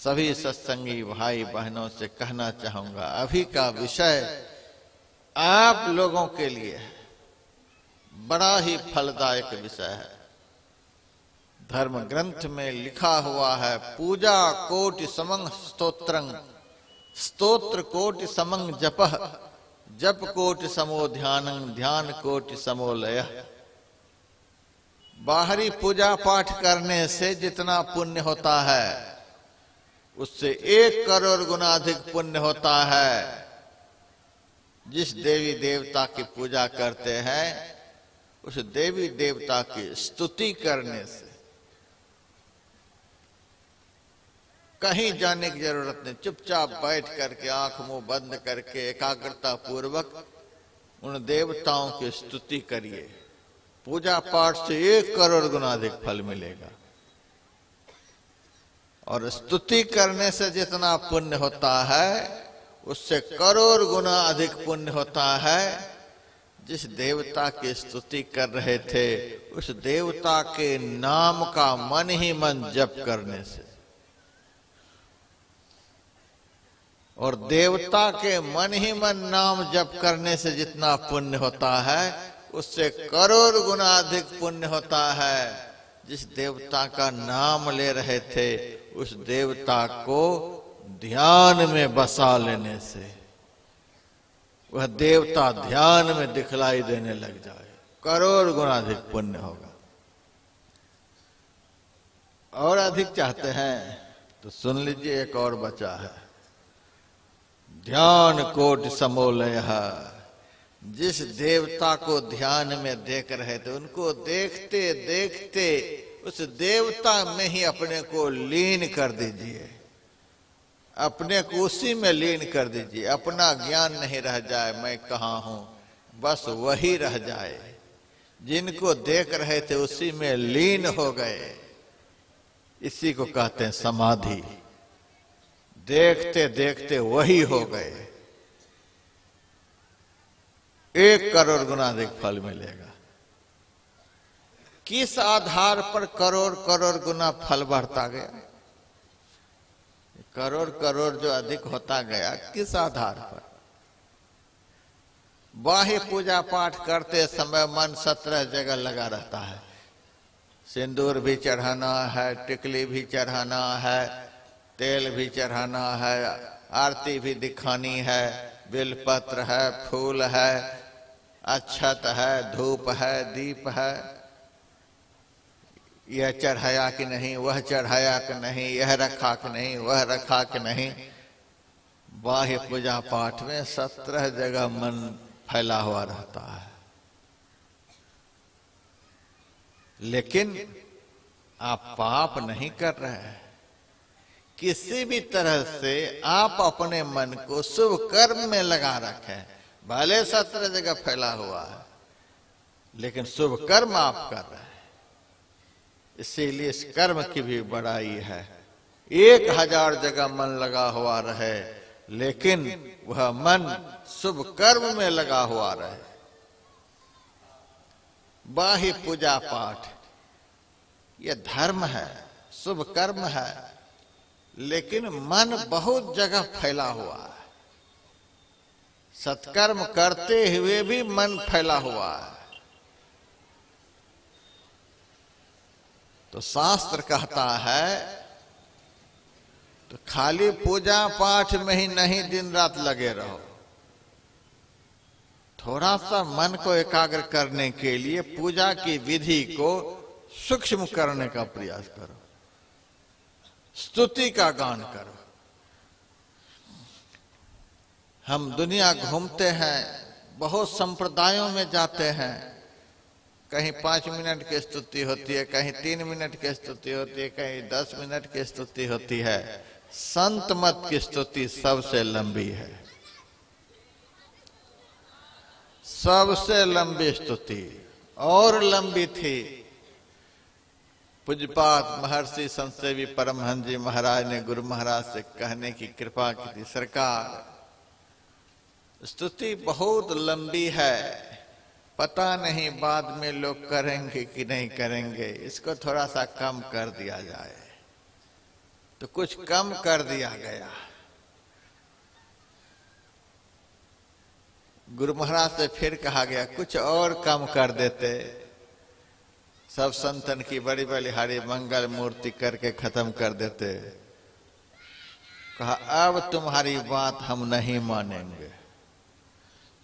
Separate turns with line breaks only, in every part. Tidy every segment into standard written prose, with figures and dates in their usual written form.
सभी सत्संगी भाई बहनों से कहना चाहूंगा, अभी का विषय आप लोगों के लिए बड़ा ही फलदायक विषय है। धर्म ग्रंथ में लिखा हुआ है, पूजा कोटि समं स्तोत्रं, स्तोत्र कोटि समं जपः, जप कोटि समो ध्यानं, ध्यान कोटि समो लयः। बाहरी पूजा पाठ करने से जितना पुण्य होता है उससे 1 करोड़ गुना अधिक पुण्य होता है जिस देवी देवता की पूजा करते हैं उस देवी देवता की स्तुति करने से। कहीं जाने की जरूरत नहीं, चुपचाप बैठ करके आंख मुंह बंद करके एकाग्रता पूर्वक उन देवताओं की स्तुति करिए। पूजा पाठ से 1 करोड़ गुना अधिक फल मिलेगा। और स्तुति करने से जितना पुण्य होता है उससे करोड़ गुना अधिक पुण्य होता है जिस देवता की स्तुति कर रहे थे उस देवता के नाम का मन ही मन जप करने से। और देवता के मन ही मन नाम जप करने से जितना पुण्य होता है उससे करोड़ गुना अधिक पुण्य होता है जिस देवता का नाम ले रहे थे उस देवता को ध्यान में बसा लेने से। वह देवता ध्यान में दिखलाई देने लग जाए, करोड़ गुना अधिक पुण्य होगा। और अधिक चाहते हैं तो सुन लीजिए, एक और बचा है, ध्यान कोटि समो लयः। जिस देवता को ध्यान में देख रहे थे उनको देखते देखते उस देवता में ही अपने को लीन कर दीजिए, अपने को उसी में लीन कर दीजिए। अपना ज्ञान नहीं रह जाए मैं कहाँ हूं, बस वही रह जाए। जिनको देख रहे थे उसी में लीन हो गए, इसी को कहते हैं समाधि। देखते देखते वही हो गए, 1 करोड़ गुना अधिक फल मिलेगा। किस आधार पर करोड़ करोड़ गुना फल बढ़ता गया? करोड़ करोड़ जो अधिक होता गया किस आधार पर? बाह्य पूजा पाठ करते समय मन 17 जगह लगा रहता है। सिंदूर भी चढ़ाना है, टिकली भी चढ़ाना है, तेल भी चढ़ाना है, आरती भी दिखानी है, बेलपत्र है, फूल है, अक्षत है, धूप है, दीप है। यह चढ़ाया कि नहीं, वह चढ़ाया कि नहीं, यह रखा कि नहीं, वह रखा कि नहीं। बाह्य पूजा पाठ में 17 जगह मन फैला हुआ रहता है। लेकिन आप पाप नहीं कर रहे हैं। किसी भी तरह से आप अपने मन को शुभ कर्म में लगा रखें। भले 17 जगह फैला हुआ है लेकिन शुभ कर्म आप कर रहे हैं, इसीलिए इस कर्म की भी बड़ाई है। 1000 जगह मन लगा हुआ रहे लेकिन वह मन शुभ कर्म में लगा हुआ रहे। बाह्य पूजा पाठ यह धर्म है, शुभ कर्म है, लेकिन मन बहुत जगह फैला हुआ है। सत्कर्म करते हुए भी मन फैला हुआ है। तो शास्त्र कहता है तो खाली पूजा पाठ में ही नहीं दिन रात लगे रहो। थोड़ा सा मन को एकाग्र करने के लिए पूजा की विधि को सूक्ष्म करने का प्रयास करो, स्तुति का गान करो। हम दुनिया घूमते हैं, बहुत संप्रदायों में जाते हैं, कहीं 5 मिनट की स्तुति होती है, कहीं 3 मिनट की स्तुति होती है, कहीं 10 मिनट की स्तुति होती है। संत मत की स्तुति सबसे लंबी है, सबसे लंबी स्तुति। और लंबी थी पूज्यपाद महर्षि संतसेवी परमहंस जी महाराज ने गुरु महाराज से कहने की कृपा की थी, सरकार स्तुति बहुत लंबी है, पता नहीं बाद में लोग करेंगे कि नहीं करेंगे, इसको थोड़ा सा कम कर दिया जाए। तो कुछ कम कर दिया गया। गुरु महाराज से फिर कहा गया कुछ और कम कर देते। सब संतन की बड़ी बलिहारी मंगल मूर्ति करके खत्म कर देते। कहा अब तुम्हारी बात हम नहीं मानेंगे।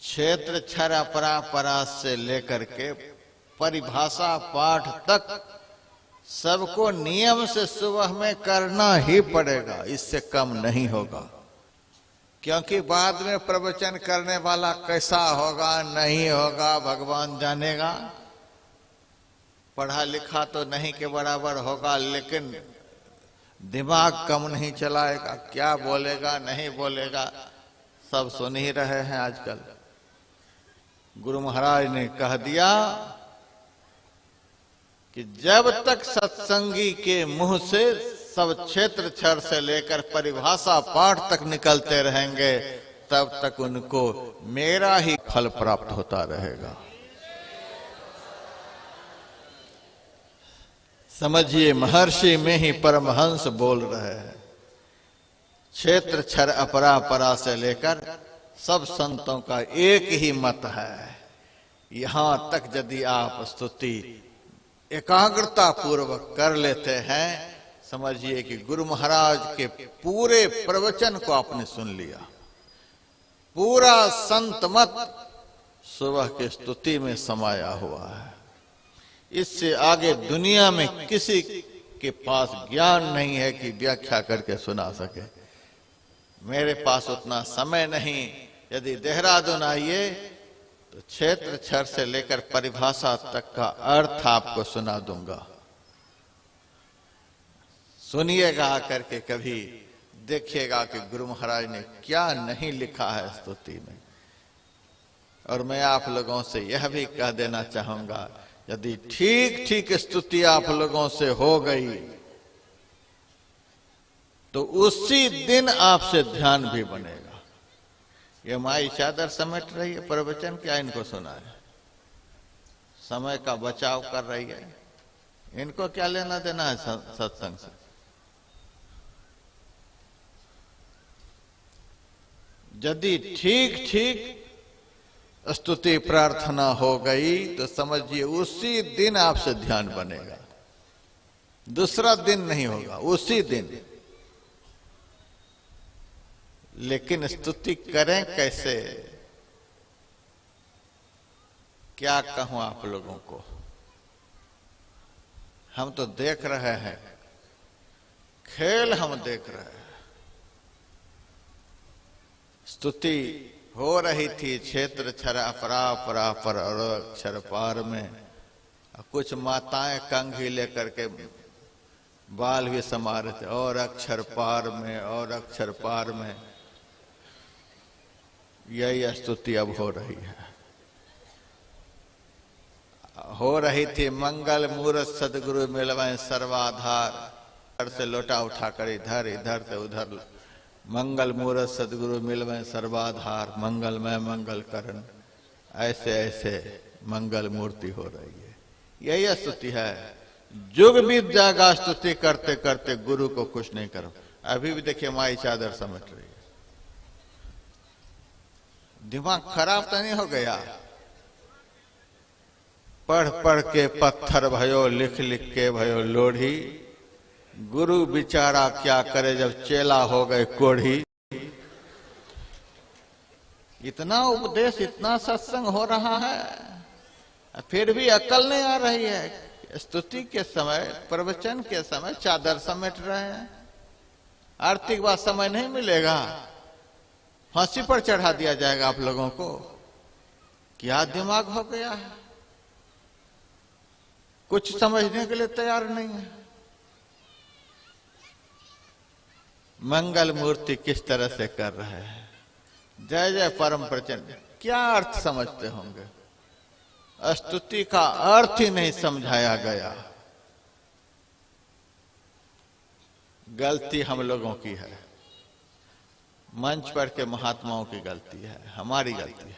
क्षेत्र क्षर अपरापरा से लेकर के परिभाषा पाठ तक सबको नियम से सुबह में करना ही पड़ेगा, इससे कम नहीं होगा। क्योंकि बाद में प्रवचन करने वाला कैसा होगा नहीं होगा भगवान जानेगा। पढ़ा लिखा तो नहीं के बराबर होगा, लेकिन दिमाग कम नहीं चलाएगा। क्या बोलेगा नहीं बोलेगा सब सुन ही रहे हैं आजकल। गुरु महाराज ने कह दिया कि जब तक सत्संगी के मुंह से सब क्षेत्र क्षर से लेकर परिभाषा पाठ तक निकलते रहेंगे, तब तक उनको मेरा ही फल प्राप्त होता रहेगा। समझिए, महर्षि में ही परमहंस बोल रहे हैं। क्षेत्र क्षर अपरापरा से लेकर सब संतों का एक ही मत है। यहां तक यदि आप स्तुति एकाग्रता पूर्वक कर लेते हैं, समझिए कि गुरु महाराज के पूरे प्रवचन को आपने सुन लिया। पूरा संत मत सुबह की स्तुति में समाया हुआ है। इससे आगे दुनिया में किसी के पास ज्ञान नहीं है कि व्याख्या करके सुना सके। मेरे पास उतना समय नहीं। यदि देहरादून आइए तो क्षेत्र क्षर से लेकर परिभाषा तक का अर्थ आपको सुना दूंगा। सुनिएगा आकर के, कभी देखिएगा कि गुरु महाराज ने क्या नहीं लिखा है स्तुति में। और मैं आप लोगों से यह भी कह देना चाहूंगा, यदि ठीक ठीक स्तुति आप लोगों से हो गई तो उसी दिन आपसे ध्यान भी बनेगा। ये माई चादर समेट रही है प्रवचन, क्या इनको सुना है? समय का बचाव कर रही है। इनको क्या लेना देना है सत्संग से? यदि ठीक ठीक स्तुति प्रार्थना हो गई तो समझिए उसी दिन आपसे ध्यान बनेगा। दूसरा दिन नहीं होगा, उसी दिन। लेकिन स्तुति करें कैसे? क्या कहूं आप लोगों को, हम तो देख रहे हैं, खेल हम देख रहे हैं। स्तुति हो रही थी क्षेत्र क्षर अपरापरा पर और अक्षर पार में। कुछ माताएं कंघी लेकर के बाल भी समा रहे थे, और अक्षर पार में और अक्षर पार में। यही स्तुति अब हो रही है। हो रही थी मंगल मूरत सदगुरु मिलवाए सर्वाधार। इधर से लोटा उठाकर इधर, इधर से उधर। मंगल मूरत सदगुरु मिलवाए सर्वाधार, मंगलमय मंगल करण। ऐसे ऐसे मंगल मूर्ति हो रही है। यही स्तुति है। जुग बीत जाएगा स्तुति करते करते, गुरु को खुश नहीं करो। अभी भी देखिए माई चादर समेट रही है। दिमाग खराब तो नहीं हो गया? पढ़ पढ़ के पत्थर भयो, लिख लिख के भयो लोढ़ी। गुरु बिचारा क्या करे जब चेला हो गए कोढ़ी। इतना उपदेश, इतना सत्संग हो रहा है, फिर भी अकल नहीं आ रही है। स्तुति के समय, प्रवचन के समय चादर समेट रहे हैं। आरती के बाद समय नहीं मिलेगा, फांसी पर चढ़ा दिया जाएगा आप लोगों को। क्या दिमाग हो गया है? कुछ समझने के लिए तैयार नहीं है। मंगल मूर्ति किस तरह से कर रहे हैं। जय जय परम प्रचंड, क्या अर्थ समझते होंगे? स्तुति का अर्थ ही नहीं समझाया गया। गलती हम लोगों की है, मंच पर के महात्माओं की गलती है, हमारी गलती है।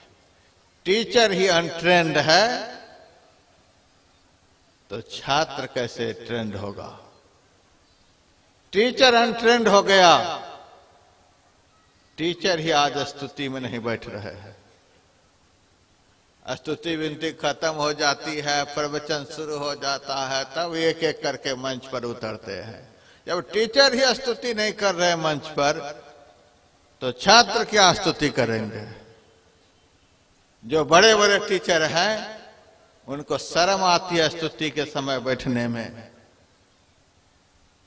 टीचर ही अनट्रेंड है तो छात्र कैसे ट्रेंड होगा? टीचर अनट्रेंड हो गया, टीचर ही आज स्तुति में नहीं बैठ रहे हैं। स्तुति विनती खत्म हो जाती है, प्रवचन शुरू हो जाता है, तब एक एक करके मंच पर उतरते हैं। जब टीचर ही स्तुति नहीं कर रहे मंच पर, तो छात्र क्या स्तुति करेंगे? जो बड़े बड़े टीचर हैं उनको शर्म आती है स्तुति के समय बैठने में।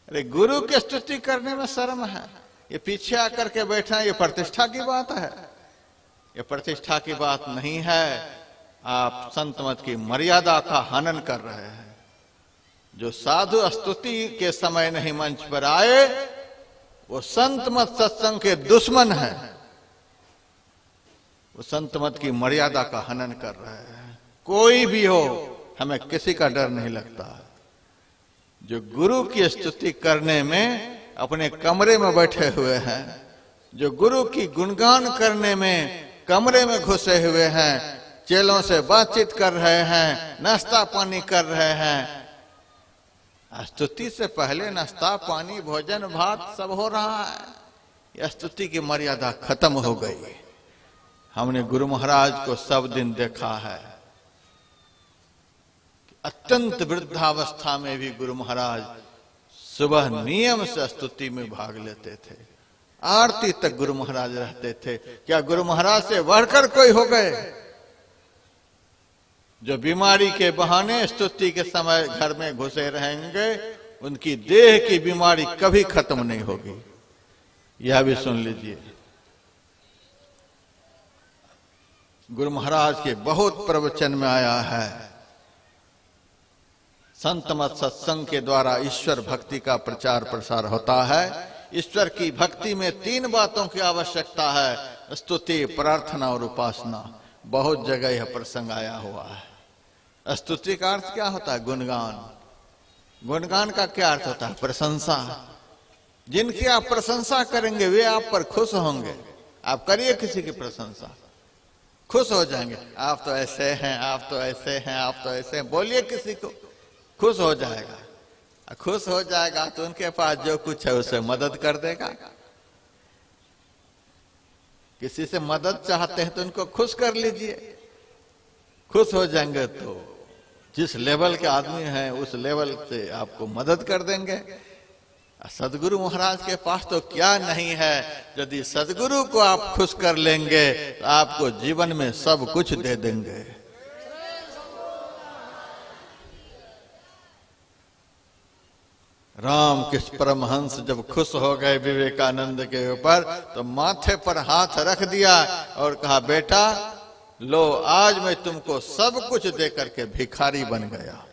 अरे गुरु की स्तुति करने में शर्म है? ये पीछे आकर के बैठना ये प्रतिष्ठा की बात है? ये प्रतिष्ठा की बात नहीं है। आप संत मत की मर्यादा का हनन कर रहे हैं। जो साधु स्तुति के समय नहीं मंच पर आए, वो संत मत सत्संग के दुश्मन है। वो संत मत की मर्यादा का हनन कर रहे हैं। कोई भी हो, हमें किसी का डर नहीं लगता। जो गुरु की स्तुति करने में अपने कमरे में बैठे हुए हैं, जो गुरु की गुणगान करने में कमरे में घुसे हुए हैं, चेलों से बातचीत कर रहे हैं, नाश्ता पानी कर रहे हैं, स्तुति से पहले नाश्ता पानी भोजन भात सब हो रहा है। यह स्तुति की मर्यादा खत्म हो गई। हमने गुरु महाराज को सब दिन देखा है। अत्यंत वृद्धावस्था में भी गुरु महाराज सुबह नियम से स्तुति में भाग लेते थे। आरती तक गुरु महाराज रहते थे। क्या गुरु महाराज से बढ़कर कोई हो गए? जो बीमारी के बहाने स्तुति के समय घर में घुसे रहेंगे, उनकी देह की बीमारी कभी खत्म नहीं होगी। यह भी सुन लीजिए। गुरु महाराज के बहुत प्रवचन में आया है, संत मत सत्संग के द्वारा ईश्वर भक्ति का प्रचार प्रसार होता है। ईश्वर की भक्ति में 3 बातों की आवश्यकता है: स्तुति, प्रार्थना और उपासना। बहुत जगह यह प्रसंग आया हुआ है। स्तुति का अर्थ क्या होता है? गुणगान। गुणगान का क्या अर्थ होता है? प्रशंसा। जिनकी आप प्रशंसा करेंगे वे आप पर खुश होंगे। आप करिए किसी की प्रशंसा, खुश हो जाएंगे। आप तो ऐसे हैं, आप तो ऐसे हैं, आप तो ऐसे हैं, बोलिए किसी को, खुश हो जाएगा। खुश हो जाएगा तो उनके पास जो कुछ है उसे मदद कर देगा। किसी से मदद चाहते हैं तो उनको खुश कर लीजिए। खुश हो जाएंगे तो जिस लेवल के आदमी हैं उस लेवल से आपको मदद कर देंगे। सदगुरु महाराज के पास तो क्या नहीं है। यदि सदगुरु को आप खुश कर लेंगे तो आपको जीवन में सब कुछ दे देंगे। रामकृष्ण परमहंस जब खुश हो गए विवेकानंद के ऊपर, तो माथे पर हाथ रख दिया और कहा, बेटा लो, आज मैं तुमको सब कुछ देकर के भिखारी बन गया।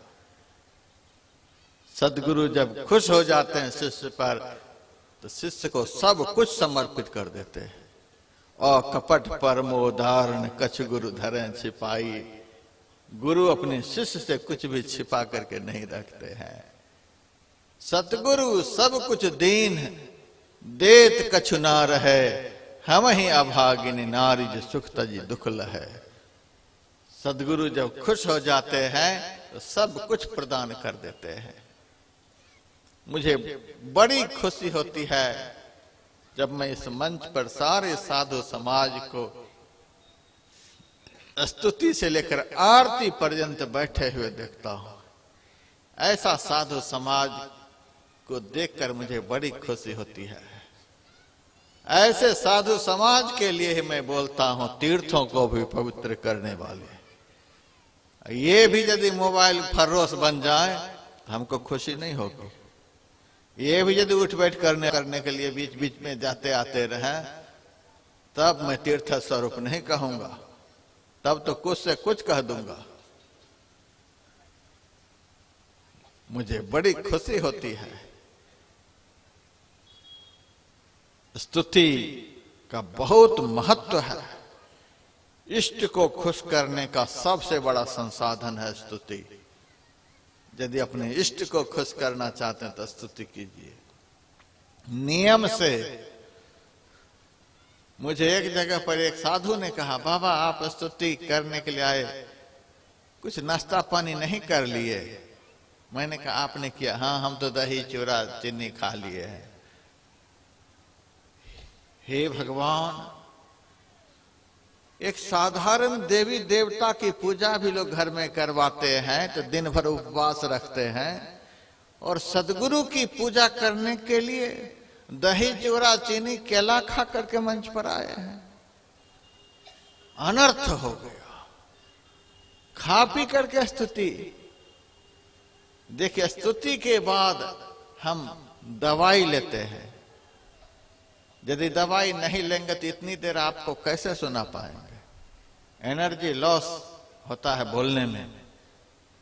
सदगुरु जब खुश हो जाते हैं शिष्य पर, तो शिष्य को सब कुछ समर्पित कर देते हैं। और कपट परमोदारण कछ गुरु धरें छिपाई। गुरु अपने शिष्य से कुछ भी छिपा करके नहीं रखते हैं। सतगुरु सब कुछ दीन देत कछु ना रहे, हम ही अभागिनी नारी जो सुख तजी दुख लहे। सदगुरु जब खुश हो जाते हैं तो सब कुछ प्रदान कर देते हैं। मुझे बड़ी खुशी होती है जब मैं इस मंच पर सारे साधु समाज को स्तुति से लेकर आरती पर्यंत बैठे हुए देखता हूं। ऐसा साधु समाज को देखकर मुझे बड़ी खुशी होती है। ऐसे साधु समाज के लिए ही मैं बोलता हूं, तीर्थों को भी पवित्र करने वाले। ये भी यदि मोबाइल फर्रोस बन जाए तो हमको खुशी नहीं होगी। ये भी यदि उठ बैठ करने के लिए बीच बीच में जाते आते रहे, तब मैं तीर्थ स्वरूप नहीं कहूंगा, तब तो कुछ से कुछ कह दूंगा। मुझे बड़ी खुशी होती है। स्तुति का बहुत महत्व है। इष्ट को खुश करने का सबसे बड़ा संसाधन है स्तुति। यदि अपने इष्ट को खुश करना चाहते हैं तो स्तुति कीजिए नियम से। मुझे एक जगह पर एक साधु ने कहा, बाबा आप स्तुति करने के लिए आए, कुछ नाश्ता पानी नहीं कर लिए? मैंने कहा आपने किया? हाँ, हम तो दही चूरा चीनी खा लिए हैं। हे भगवान, एक साधारण देवी देवता की पूजा भी लोग घर में करवाते हैं तो दिन भर उपवास रखते हैं, और सदगुरु की पूजा करने के लिए दही चूरा चीनी केला खा करके मंच पर आए हैं। अनर्थ हो गया। खा पी करके स्तुति। देखिए, स्तुति के बाद हम दवाई लेते हैं। यदि दवाई नहीं लेंगे तो इतनी देर आपको कैसे सुना पाएंगे? एनर्जी लॉस होता है बोलने में।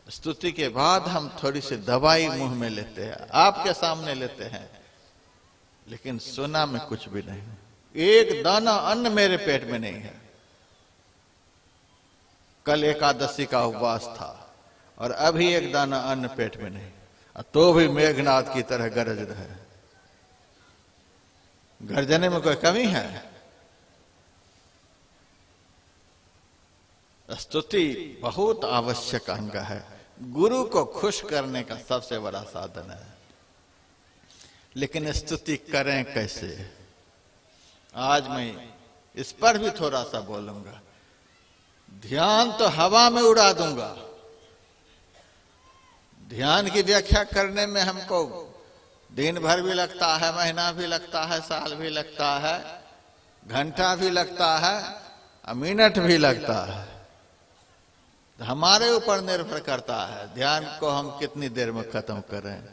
स्तुति के बाद हम थोड़ी सी दवाई मुंह में लेते हैं, आपके सामने लेते हैं, लेकिन सुना में कुछ भी नहीं। एक दाना अन्न मेरे पेट में नहीं है। कल एकादशी का उपवास था और अभी एक दाना अन्न पेट में नहीं, तो भी मेघनाद की तरह गरज रहे। गर्जने में कोई कमी है? स्तुति बहुत आवश्यक अंग है, गुरु को खुश करने का सबसे बड़ा साधन है। लेकिन स्तुति करें कैसे? आज मैं इस पर भी थोड़ा सा बोलूंगा। ध्यान तो हवा में उड़ा दूंगा। ध्यान की व्याख्या करने में हमको दिन भर भी लगता है, महीना भी लगता है, साल भी लगता है, घंटा भी लगता है, मिनट भी लगता है। हमारे ऊपर निर्भर करता है ध्यान को हम कितनी देर में खत्म करें।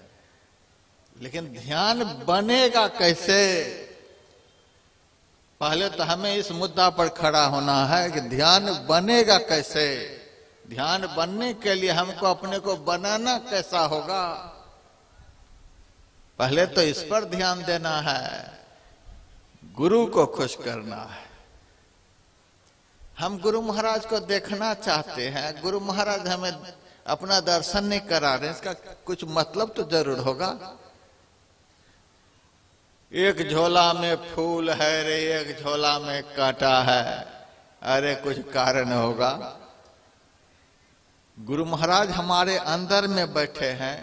लेकिन ध्यान बनेगा कैसे? पहले तो हमें इस मुद्दा पर खड़ा होना है कि ध्यान बनेगा कैसे। ध्यान बनने के लिए हमको अपने को बनाना कैसा होगा, पहले तो इस पर ध्यान देना है। गुरु को खुश करना है। हम गुरु महाराज को देखना चाहते हैं, गुरु महाराज हमें अपना दर्शन नहीं करा रहे, इसका कुछ मतलब तो जरूर होगा। एक झोला में फूल है रे, एक झोला में कांटा है, अरे कुछ कारण होगा। गुरु महाराज हमारे अंदर में बैठे हैं,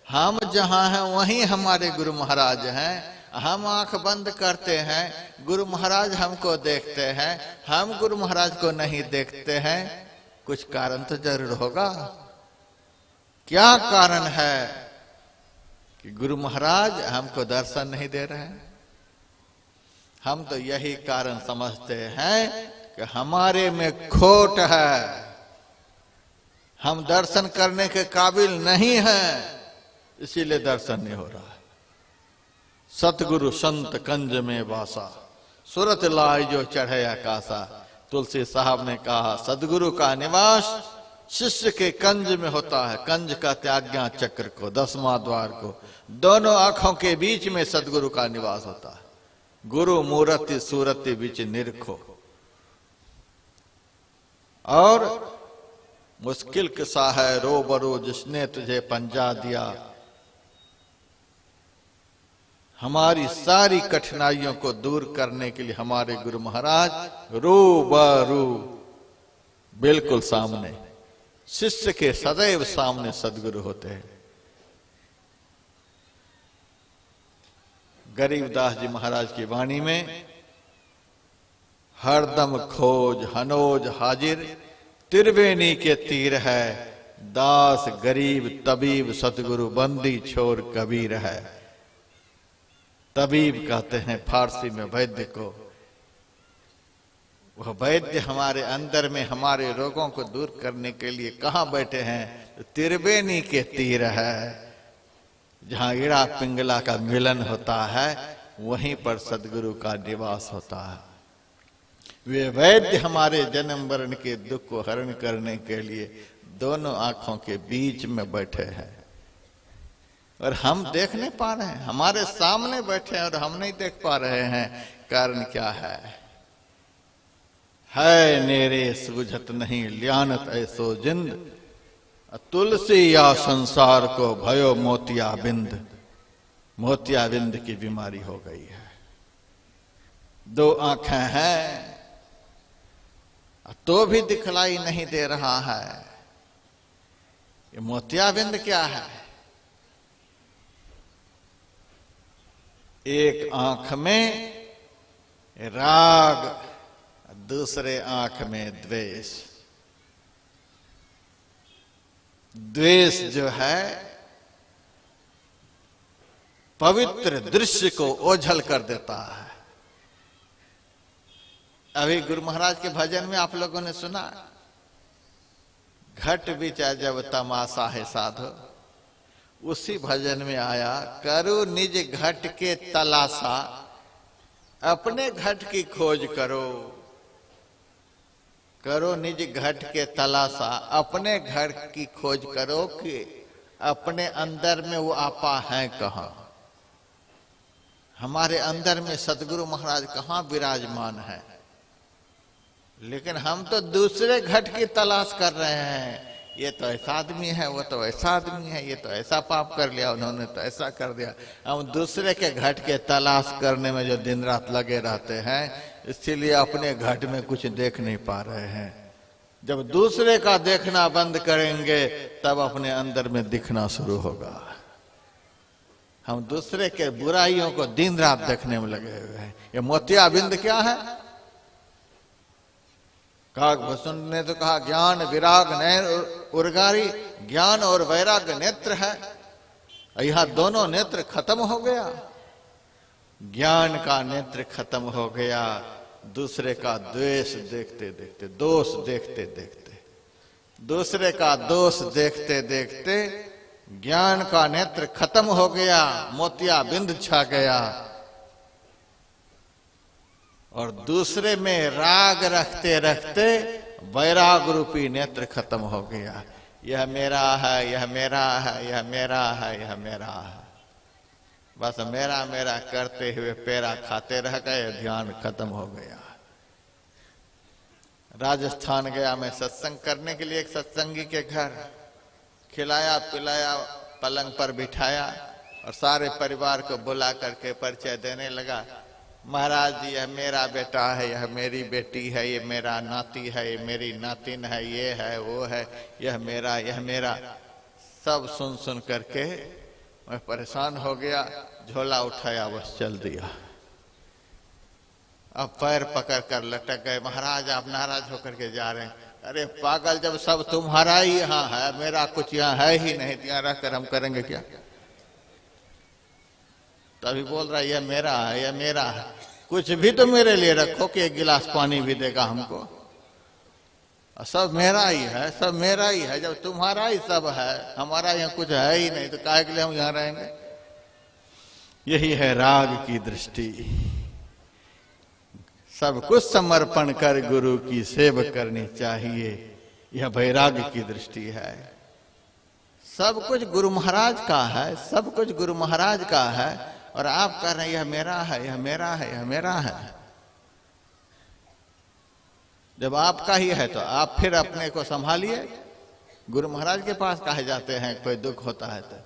हम जहां हैं वहीं हमारे गुरु महाराज हैं। हम आंख बंद करते हैं, गुरु महाराज हमको देखते हैं, हम गुरु महाराज को नहीं देखते हैं। कुछ कारण तो जरूर होगा। क्या कारण है कि गुरु महाराज हमको दर्शन नहीं दे रहे हैं? हम तो यही कारण समझते हैं कि हमारे में खोट है, हम दर्शन करने के काबिल नहीं हैं, इसीलिए दर्शन नहीं हो रहा है। सतगुरु संत कंज में वासा, सूरत लाई जो चढ़े आकाशा। तुलसी साहब ने कहा सदगुरु का निवास शिष्य के कंज में होता है। कंज का त्याज्ञा चक्र को, 10वां द्वार को, दोनों आंखों के बीच में सदगुरु का निवास होता है। गुरु मूर्ति सूरति बीच निरखो। और मुश्किल किस्सा है रो बरो जिसने तुझे पंजा दिया। हमारी सारी कठिनाइयों को दूर करने के लिए हमारे गुरु महाराज रूबरू, बिल्कुल सामने, शिष्य के सदैव सामने सदगुरु होते हैं। गरीबदास जी महाराज की वाणी में हरदम खोज हनोज हाजिर, त्रिवेणी के तीर है, दास गरीब तबीब सतगुरु बंदी छोर कबीर है। तबीब कहते हैं फारसी में वैद्य को। वह वैद्य हमारे अंदर में हमारे रोगों को दूर करने के लिए कहाँ बैठे हैं? त्रिवेणी के तीर है, जहां इड़ा पिंगला का मिलन होता है, वहीं पर सदगुरु का निवास होता है। वे वैद्य हमारे जन्म मरण के दुख को हरण करने के लिए दोनों आंखों के बीच में बैठे हैं, और हम देख नहीं पा रहे हैं। हमारे सामने बैठे हैं और हम नहीं देख पा रहे हैं। कारण क्या है नेरे सूझत नहीं लियानत ऐसो जिंद, तुलसी या संसार को भयो मोतिया बिंद। मोतिया बिंद की बीमारी हो गई है। 2 आंखें हैं तो भी दिखलाई नहीं दे रहा है। ये मोतियाबिंद क्या है? एक आंख में राग, दूसरे आंख में द्वेष। द्वेष जो है पवित्र दृश्य को ओझल कर देता है। अभी गुरु महाराज के भजन में आप लोगों ने सुना, घट बिचा जब तमाशा है साधो, उसी भजन में आया, करो निज घट के तलाशा, अपने घट की खोज करो। करो निज घट के तलाशा, अपने घर की खोज करो कि अपने अंदर में वो आपा है कहाँ। हमारे अंदर में सतगुरु महाराज कहाँ विराजमान है, लेकिन हम तो दूसरे घट की तलाश कर रहे हैं। ये तो ऐसा आदमी है, वो तो ऐसा आदमी है, ये तो ऐसा पाप कर लिया, उन्होंने तो ऐसा कर दिया। हम दूसरे के घट के तलाश करने में जो दिन रात लगे रहते हैं, इसीलिए अपने घट में कुछ देख नहीं पा रहे हैं। जब दूसरे का देखना बंद करेंगे तब अपने अंदर में दिखना शुरू होगा। हम दूसरे के बुराइयों को दिन रात देखने में लगे हुए हैं। ये मोतियाबिंद क्या है? काकभूषण ने तो कहा ज्ञान विराग नैन उर्गारी, ज्ञान और वैराग नेत्र है। यहां दोनों नेत्र खत्म हो गया। ज्ञान का नेत्र खत्म हो गया, दूसरे का द्वेष देखते देखते, दोष देखते देखते, दूसरे का दोष देखते देखते ज्ञान का नेत्र खत्म हो गया, मोतियाबिंद छा गया। और दूसरे में राग रखते रखते वैराग रूपी नेत्र खत्म हो गया। यह मेरा है, यह मेरा है, यह मेरा है, यह मेरा है। बस मेरा मेरा करते हुए पेड़ा खाते रह गए, ध्यान खत्म हो गया। राजस्थान गया मैं सत्संग करने के लिए, एक सत्संगी के घर खिलाया पिलाया, पलंग पर बिठाया और सारे परिवार को बुला करके परिचय देने लगा। महाराज जी, यह मेरा बेटा है, यह मेरी बेटी है, ये मेरा नाती है, ये मेरी नातिन है, ये है वो है, यह मेरा, यह मेरा। सब सुन सुन करके मैं परेशान हो गया, झोला उठाया, बस चल दिया। अब पैर पकड़ कर लटक गए। महाराज आप नाराज होकर के जा रहे हैं। अरे पागल, जब सब तुम्हारा ही यहाँ है, मेरा कुछ यहाँ है ही नहीं, यहाँ रहकर हम करेंगे क्या? तभी बोल रहा है यह मेरा है, यह मेरा है। कुछ भी तो मेरे लिए रखो कि एक गिलास पानी भी देगा हमको। सब मेरा ही है, सब मेरा ही है। जब तुम्हारा ही सब है, हमारा यहाँ कुछ है ही नहीं, तो काहे के लिए हम यहाँ रहेंगे? यही है राग की दृष्टि। सब कुछ समर्पण कर गुरु की सेवा करनी चाहिए, यह वैराग की दृष्टि है। सब कुछ गुरु महाराज का है, सब कुछ गुरु महाराज का है, और आप कह रहे हैं यह मेरा है, यह मेरा है, यह मेरा है। जब आपका ही है तो आप फिर अपने को संभालिए। गुरु महाराज के पास काहे जाते हैं कोई दुख होता है तो?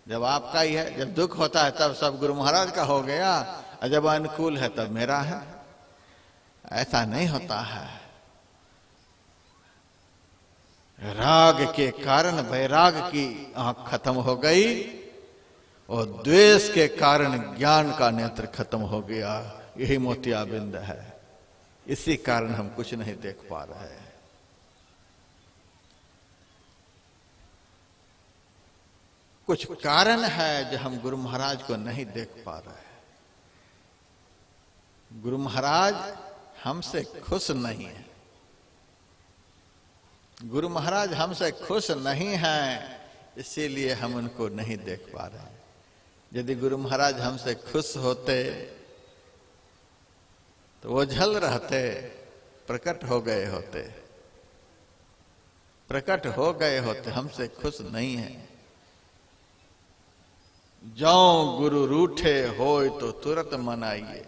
जब आपका ही है, जब दुख होता है तब सब गुरु महाराज का हो गया, और जब अनुकूल है तब मेरा है। ऐसा नहीं होता है। राग के कारण वैराग की आंख खत्म हो गई, और द्वेष के कारण ज्ञान का नेत्र खत्म हो गया। यही मोतियाबिंद है। इसी कारण हम कुछ नहीं देख पा रहे हैं। कुछ कारण है जो हम गुरु महाराज को नहीं देख पा रहे हैं। गुरु महाराज हमसे खुश नहीं है। गुरु महाराज हमसे खुश नहीं हैं, इसीलिए हम उनको नहीं देख पा रहे हैं। यदि गुरु महाराज हमसे खुश होते तो वो झल रहते, प्रकट हो गए होते, प्रकट हो गए होते। हमसे खुश नहीं है। जाओ गुरु रूठे होय तो तुरंत मनाइए,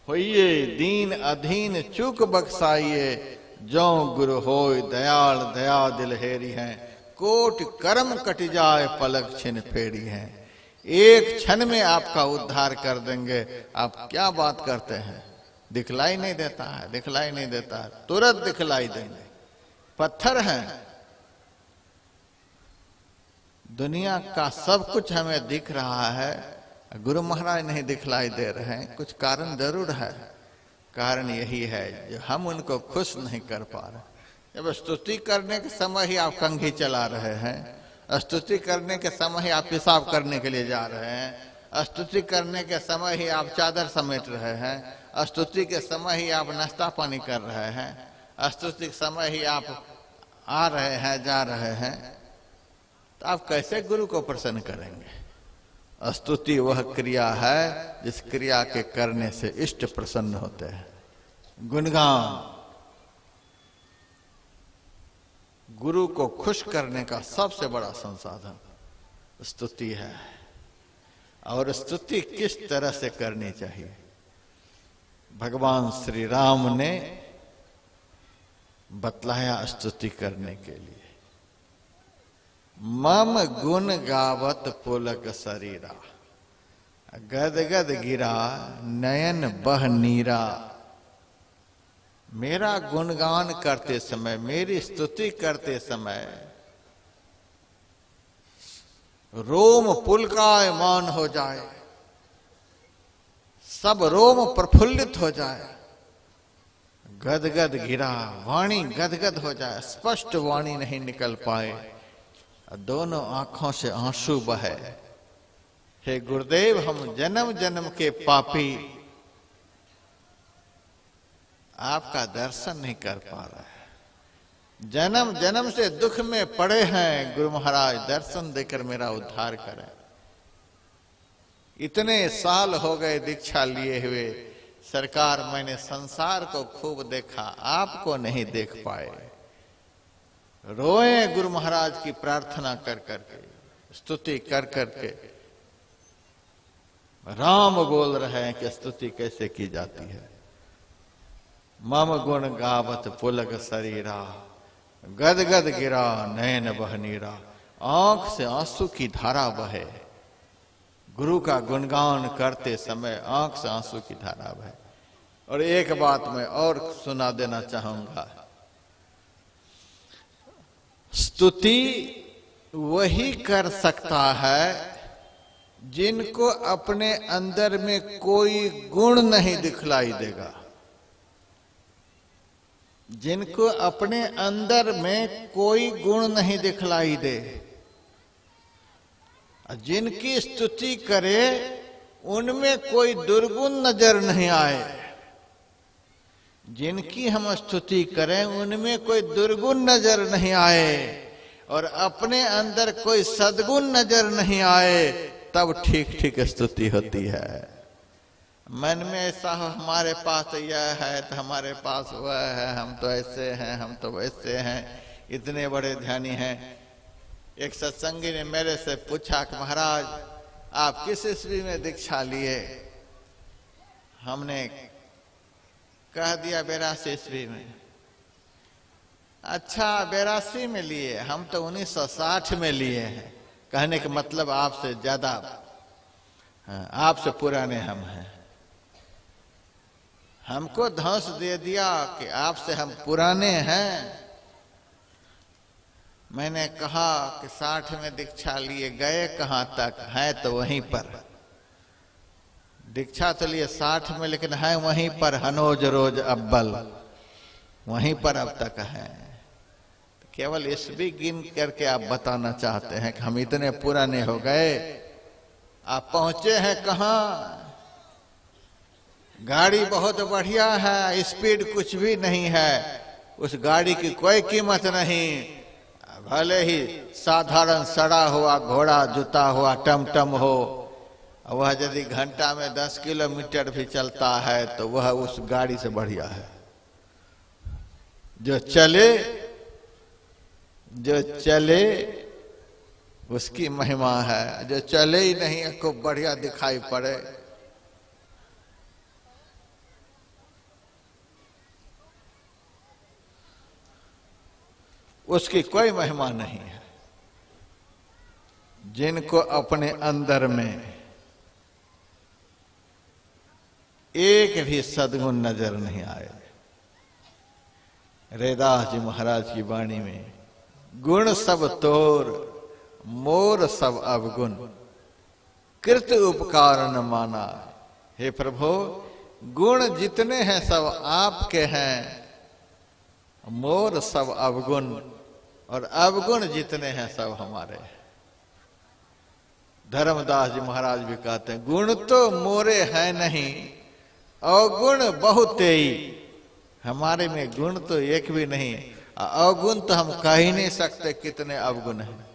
होइए दीन अधीन चूक बख्साइए। जो गुरु होय दयाल दया दिल हेरी हैं, कोट कर्म कट जाए पलक छिन फेरी हैं। एक क्षण में आपका उद्धार कर देंगे। आप क्या बात करते हैं? दिखलाई नहीं देता है, दिखलाई नहीं देता है, तुरंत दिखलाई देंगे। पत्थर हैं। दुनिया का सब कुछ हमें दिख रहा है, गुरु महाराज नहीं दिखलाई दे रहे हैं, कुछ कारण जरूर है। कारण यही है जो हम उनको खुश नहीं कर पा रहे। जब स्तुति करने के समय ही आप कंघी चला रहे हैं, स्तुति करने के समय ही आप पेशाब करने के लिए जा रहे हैं, स्तुति करने के समय ही आप चादर समेट रहे हैं, स्तुति के समय ही आप नाश्ता पानी कर रहे हैं, स्तुति के समय ही आप आ रहे हैं जा रहे हैं, तो आप कैसे गुरु को प्रसन्न करेंगे? स्तुति वह क्रिया है जिस क्रिया के करने से इष्ट प्रसन्न होते हैं। गुणगान गुरु को खुश करने का सबसे बड़ा संसाधन स्तुति है। और स्तुति किस तरह से करनी चाहिए? भगवान श्री राम ने बतलाया स्तुति करने के लिए। मम गुण गावत पुलक शरीरा, गदगद गिरा नयन बह नीरा। मेरा गुणगान करते समय, मेरी स्तुति करते समय रोम पुलकायमान हो जाए, सब रोम प्रफुल्लित हो जाए, गदगद गिरा, वाणी गदगद हो जाए, स्पष्ट वाणी नहीं निकल पाए, दोनों आंखों से आंसू बहे। हे गुरुदेव, हम जन्म जन्म के पापी आपका दर्शन नहीं कर पा रहे हैं, जन्म जन्म से दुख में पड़े हैं। गुरु महाराज दर्शन देकर मेरा उद्धार करें। इतने साल हो गए दीक्षा लिए हुए, सरकार मैंने संसार को खूब देखा, आपको नहीं देख पाए। रोए गुरु महाराज की प्रार्थना कर करके, स्तुति कर करके। राम बोल रहे हैं कि स्तुति कैसे की जाती है। मम गुण गावत पुलक शरीरा, गदगद गिरा नयन बह नीरा। आंख से आंसू की धारा बहे। गुरु का गुणगान करते समय आंख से आंसू की धारा बहे। और एक बात मैं और सुना देना चाहूंगा, स्तुति वही कर सकता है जिनको अपने अंदर में कोई गुण नहीं दिखलाई देगा। जिनको अपने अंदर में कोई गुण नहीं दिखलाई दे, जिनकी स्तुति करे उनमें कोई दुर्गुण नजर नहीं आए। जिनकी हम स्तुति करें उनमें कोई दुर्गुण नजर नहीं आए और अपने अंदर कोई सद्गुण नजर नहीं आए, तब ठीक ठीक स्तुति होती है। मन में ऐसा हो हमारे पास यह है तो हमारे पास वह है, हम तो ऐसे हैं, हम तो वैसे हैं, इतने बड़े ध्यानी हैं। एक सत्संगी ने मेरे से पूछा कि महाराज आप किस ईस्वी में दीक्षा लिए? हमने कह दिया 82 ईस्वी में। अच्छा 82 में लिए, हम तो 1960 में लिए हैं। कहने का मतलब आपसे ज्यादा, आपसे पुराने हम हैं। हमको धौंस दे दिया कि आपसे हम पुराने हैं। मैंने कहा कि 60 में दीक्षा लिए, गए कहां तक? है तो वहीं पर। दीक्षा तो लिए 60 में, लेकिन है वहीं पर, हनोज रोज अव्वल, वहीं पर अब तक है। केवल ईस्वी गिन करके आप बताना चाहते हैं कि हम इतने पुराने हो गए। आप पहुंचे हैं कहां? गाड़ी बहुत बढ़िया है, स्पीड कुछ भी नहीं है, उस गाड़ी की कोई कीमत नहीं। भले ही साधारण सड़ा हुआ घोड़ा जुता हुआ टमटम हो, वह यदि घंटा में 10 किलोमीटर भी चलता है तो वह उस गाड़ी से बढ़िया है। जो चले उसकी महिमा है, जो चले ही नहीं खूब बढ़िया दिखाई पड़े। उसकी कोई महिमा नहीं है। जिनको अपने अंदर में एक भी सद्गुण नजर नहीं आए। रैदास जी महाराज की वाणी में, गुण सब तोर मोर सब अवगुण। कृत उपकार न माना। हे प्रभु, गुण जितने हैं सब आपके हैं, मोर सब अवगुण, और अवगुण जितने हैं सब हमारे हैं। धर्मदास जी महाराज भी कहते हैं, गुण तो मोरे हैं नहीं, अवगुण बहुतेई। हमारे में गुण तो एक भी नहीं, अवगुण तो हम कह ही नहीं सकते कितने अवगुण हैं।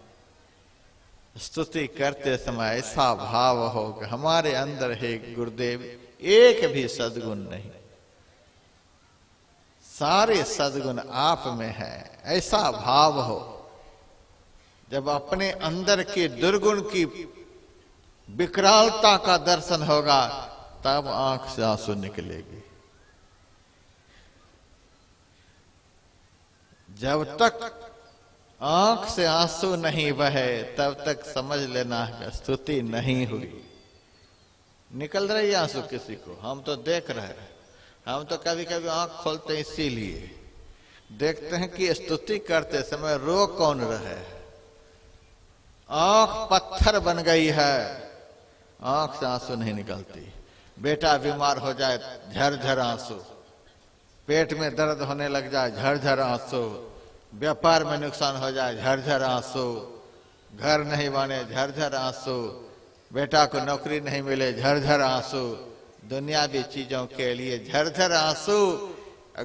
स्तुति करते समय ऐसा भाव हो कि हमारे अंदर है गुरुदेव एक भी सद्गुण नहीं, सारे सद्गुण आप में है, ऐसा भाव हो। जब अपने अंदर के दुर्गुण की विकरालता का दर्शन होगा तब आंख से आंसू निकलेगी। जब तक आंख से आंसू नहीं बहे तब तक समझ लेना है स्तुति नहीं हुई। निकल रही आंसू किसी को, हम तो देख रहे हैं, हम तो कभी कभी आंख खोलते हैं इसीलिए देखते हैं कि स्तुति करते समय रो कौन रहे। आंख पत्थर बन गई है, आंख से आंसू नहीं निकलती। बेटा बीमार हो जाए झरझर आंसू, पेट में दर्द होने लग जाए झरझर आंसू, व्यापार में नुकसान हो जाए झरझर आंसू, घर नहीं बने झरझर आंसू, बेटा को नौकरी नहीं मिले झरझर आंसू, दुनियावी चीजों के लिए झरझर आंसू।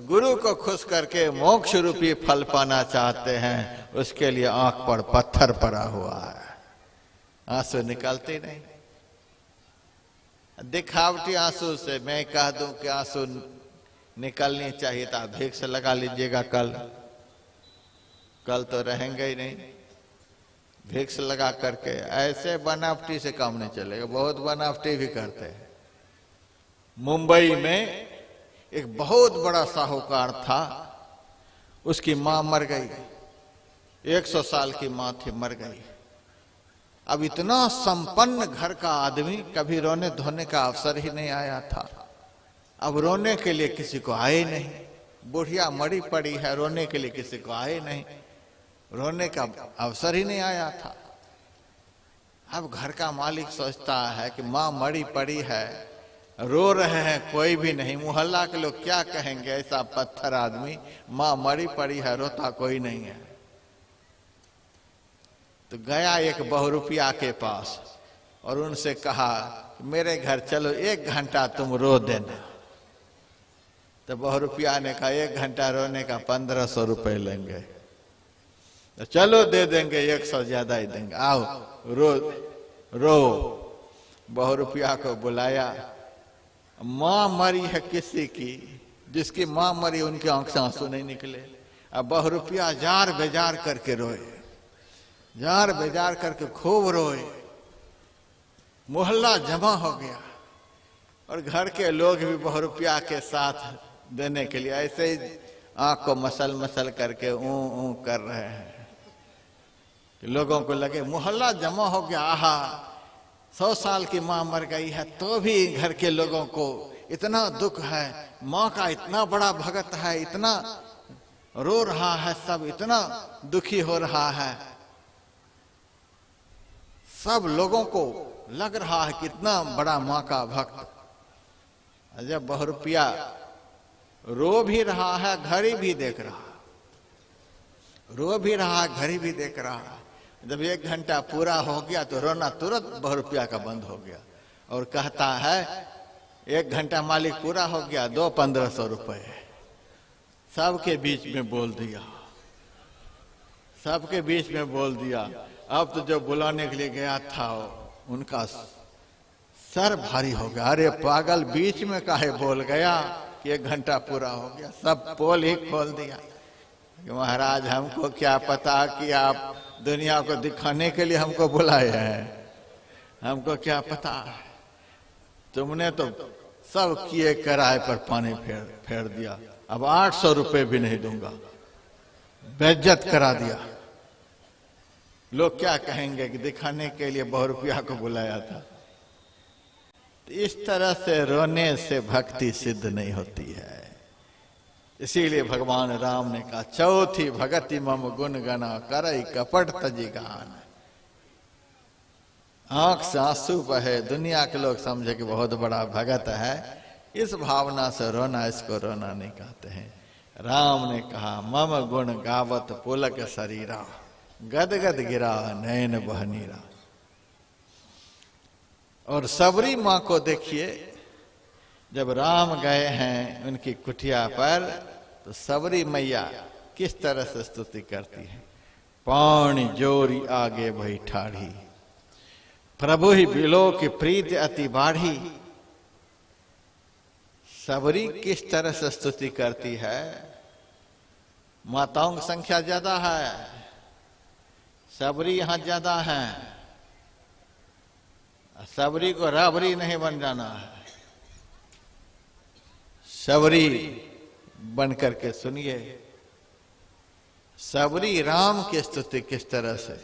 गुरु को खुश करके मोक्ष रूपी फल पाना चाहते हैं, उसके लिए आंख पर पत्थर पड़ा हुआ है, आंसू निकलते नहीं। दिखावटी आंसू से मैं कह दूं कि आंसू निकलनी चाहिए तो आप भिक्स लगा लीजिएगा, कल तो रहेंगे ही नहीं। भिक्स लगा करके ऐसे बनावटी से काम नहीं चलेगा, बहुत बनावटी भी करते हैं। मुंबई में एक बहुत बड़ा साहूकार था, उसकी मां मर गई, 100 साल की मां थी, मर गई। अब इतना संपन्न घर का आदमी, कभी रोने धोने का अवसर ही नहीं आया था। अब रोने के लिए किसी को आए नहीं, बुढ़िया मरी पड़ी है, रोने के लिए किसी को आए नहीं, रोने का अवसर ही नहीं आया था। अब घर का मालिक सोचता है कि मां मरी पड़ी है, रो रहे हैं, कोई भी नहीं, मोहल्ला के लोग क्या कहेंगे, ऐसा पत्थर आदमी, मां मरी पड़ी है, रोता कोई नहीं है। तो गया एक बहुरूपिया के पास और उनसे कहा मेरे घर चलो, 1 घंटा तुम रो देना। तो बहुरूपिया ने कहा 1 घंटा रोने का 1500 रुपए लेंगे। तो चलो दे देंगे, 100 ज्यादा ही देंगे, आओ रो। बहुरूपिया को बुलाया, मां मरी है किसी की, जिसकी मां मरी उनकी आंख से आंसू नहीं निकले। अब बहुरूपिया जार बेजार करके रोए, जार बेजार करके खूब रोए, मोहल्ला जमा हो गया और घर के लोग भी बहुरूपिया के साथ देने के लिए ऐसे ही आंख को मसल मसल करके ऊ कर रहे हैं। लोगों को लगे मोहल्ला जमा हो गया, आहा 100 साल की मां मर गई है, तो भी घर के लोगों को इतना दुख है, मां का इतना बड़ा भगत है, इतना रो रहा है, सब इतना दुखी हो रहा है। सब लोगों को लग रहा है कितना बड़ा मां का भक्त। जब बहुरूपिया रो भी रहा है, घड़ी भी देख रहा, रो भी रहा है, घड़ी भी देख रहा है। जब 1 घंटा पूरा हो गया तो रोना तुरंत बहुरूपिया का बंद हो गया और कहता है 1 घंटा मालिक पूरा हो गया, दो 1500 रुपए। सबके बीच में बोल दिया, सबके बीच में बोल दिया। अब तो जो बुलाने के लिए गया था उनका सर भारी हो गया, अरे पागल बीच में काहे बोल गया कि 1 घंटा पूरा हो गया। सब पोल ही खोल दिया कि महाराज हमको क्या पता कि आप दुनिया को दिखाने के लिए हमको बुलाए हैं, हमको क्या पता, तुमने तो सब किए किराए पर पानी फेर दिया, अब 800 रुपए भी नहीं दूंगा, बेइज्जत करा दिया। लोग क्या कहेंगे कि दिखाने के लिए बहुरूपिया को बुलाया था। तो इस तरह से रोने से भक्ति सिद्ध नहीं होती है। इसीलिए भगवान राम ने कहा चौथी भगति मम गुण गना करई कपट तजी गान। आंख से आंसू बहे, दुनिया के लोग समझे कि बहुत बड़ा भगत है, इस भावना से रोना, इसको रोना नहीं कहते हैं। राम ने कहा मम गुण गावत पुलक शरीरा, गद गद गिरा नयन बहनीरा। और सबरी माँ को देखिए, जब राम गए हैं उनकी कुटिया पर, तो सबरी मैया किस तरह से स्तुति करती है। पानी जोरी आगे भई ठाढ़ी, प्रभु ही बिलो की प्रीति अति बाढ़ी। सबरी किस तरह से स्तुति करती है। माताओं की संख्या ज्यादा है, सबरी यहां ज्यादा है। सबरी को राबरी नहीं बन जाना है, सबरी बन करके सुनिए। सबरी राम की स्तुति किस तरह से।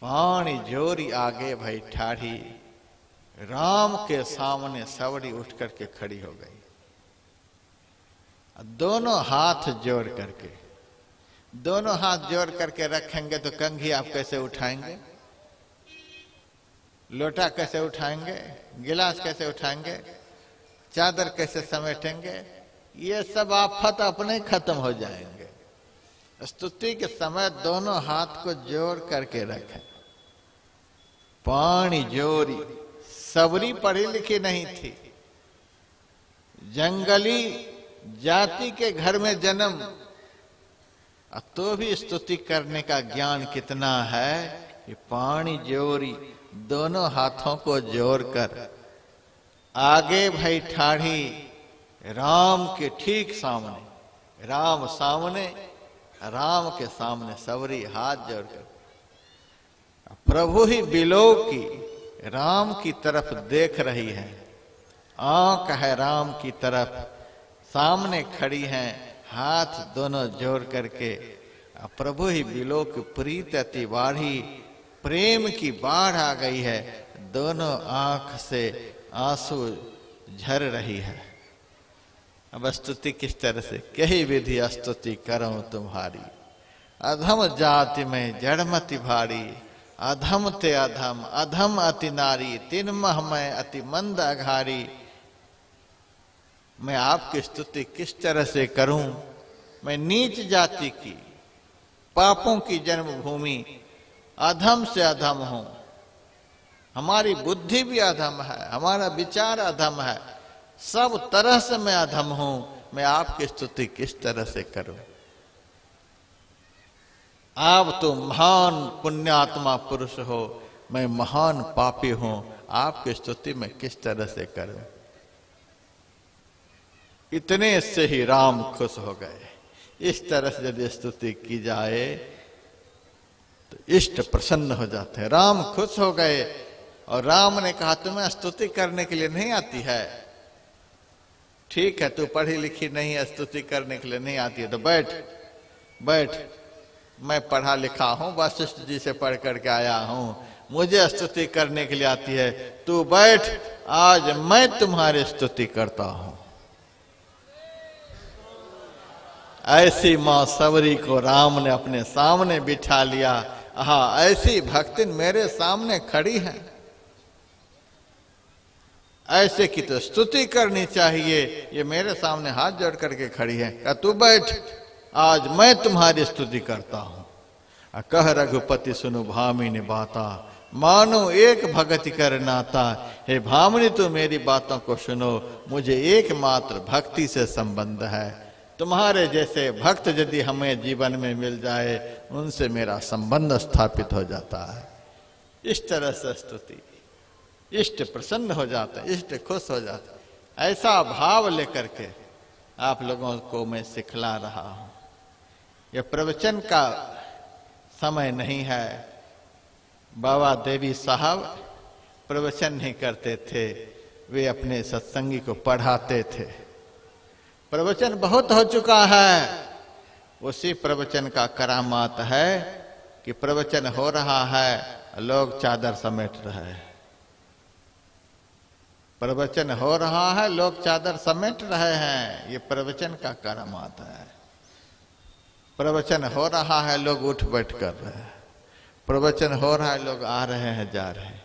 पानी जोरी आगे भाई ठाढ़ी, राम के सामने सबरी उठ करके खड़ी हो गई। दोनों हाथ जोड़ करके, दोनों हाथ जोड़ करके रखेंगे तो कंघी आप कैसे उठाएंगे, लोटा कैसे उठाएंगे, गिलास कैसे उठाएंगे, चादर कैसे समेटेंगे, ये सब आफत अपने खत्म हो जाएंगे। स्तुति के समय दोनों हाथ को जोड़ करके रखें। पानी जोरी, सबरी पढ़ी लिखी नहीं थी, जंगली जाति के घर में जन्म, तो भी स्तुति करने का ज्ञान कितना है कि पानी जोरी, दोनों हाथों को जोड़कर आगे भाई ठाढ़ी, राम के ठीक सामने, राम सामने, राम के सामने सबरी हाथ जोड़कर। प्रभु ही बिलो की, राम की तरफ देख रही है, आंख है राम की तरफ, सामने खड़ी हैं, हाथ दोनों जोड़ करके। प्रभु ही बिलो की प्रीत अति बाढ़ी, प्रेम की बाढ़ आ गई है, दोनों आंख से आंसू झर रही है। अब स्तुति किस तरह से। कही विधि स्तुति करूं तुम्हारी, अधम जाति में जड़मति भारी, अधम ते अधम, अधम अति नारी, तिन मह मैं अति मंद अघारी। मैं आपकी स्तुति किस तरह से करूं। मैं नीच जाति की, पापों की जन्मभूमि, अधम से अधम हूं। हमारी बुद्धि भी अधम है, हमारा विचार अधम है, सब तरह से मैं अधम हूं। मैं आपकी स्तुति किस तरह से करूं। आप तो महान पुण्यात्मा पुरुष हो, मैं महान पापी हूं, आपकी स्तुति मैं किस तरह से करूं। इतने से ही राम खुश हो गए। इस तरह से यदि स्तुति की जाए तो इष्ट प्रसन्न हो जाते हैं। राम खुश हो गए और राम ने कहा तुम्हें स्तुति करने के लिए नहीं आती है, ठीक है तू पढ़ी लिखी नहीं है, स्तुति करने के लिए नहीं आती है तो बैठ बैठ, मैं पढ़ा लिखा हूं, वशिष्ठ जी से पढ़ करके आया हूं, मुझे स्तुति करने के लिए आती है, तू बैठ, आज मैं तुम्हारी स्तुति करता हूं। ऐसी मां सबरी को राम ने अपने सामने बिठा लिया। हाँ, ऐसी भक्तिन मेरे सामने खड़ी है, ऐसे की तो स्तुति करनी चाहिए। ये मेरे सामने हाथ जोड़ करके खड़ी है, कहा तू बैठ, आज मैं तुम्हारी स्तुति करता हूं। कह रघुपति सुनु भामिनी बाता, मानो एक भगति कर नाता। हे भामिनी तू मेरी बातों को सुनो, मुझे एकमात्र भक्ति से संबंध है। तुम्हारे जैसे भक्त यदि हमें जीवन में मिल जाए, उनसे मेरा संबंध स्थापित हो जाता है। इस तरह से स्तुति, इष्ट प्रसन्न हो जाता है, इष्ट खुश हो जाता है। ऐसा भाव लेकर के आप लोगों को मैं सिखला रहा हूं। यह प्रवचन का समय नहीं है। बाबा देवी साहब प्रवचन नहीं करते थे, वे अपने सत्संगी को पढ़ाते थे। प्रवचन बहुत हो चुका है, उसी प्रवचन का करामात है कि प्रवचन हो रहा है, लोग चादर समेट रहे हैं। प्रवचन हो रहा है, लोग चादर समेट रहे हैं, ये प्रवचन का करामात है। प्रवचन हो रहा है, लोग उठ बैठ कर रहे हैं। प्रवचन हो रहा है, लोग आ रहे हैं जा रहे हैं,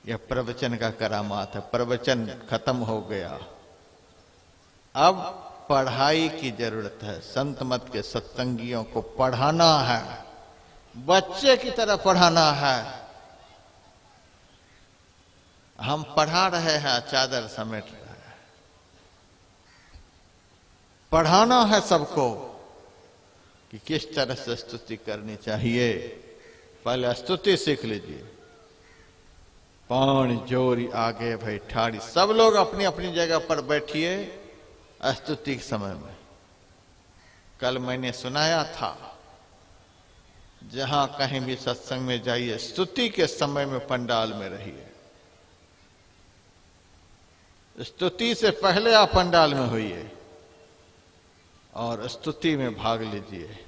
यह प्रवचन का करामात है। प्रवचन खत्म हो गया, अब पढ़ाई की जरूरत है। संत मत के सत्संगियों को पढ़ाना है, बच्चे की तरह पढ़ाना है। हम पढ़ा रहे हैं, चादर समेट रहे हैं। पढ़ाना है सबको कि किस तरह से स्तुति करनी चाहिए। पहले स्तुति सीख लीजिए। पानी जोरी आगे भाई ठाड़ी, सब लोग अपनी अपनी जगह पर बैठिए स्तुति के समय में। कल मैंने सुनाया था, जहां कहीं भी सत्संग में जाइए, स्तुति के समय में पंडाल में रहिए। स्तुति से पहले आप पंडाल में होइए और स्तुति में भाग लीजिए।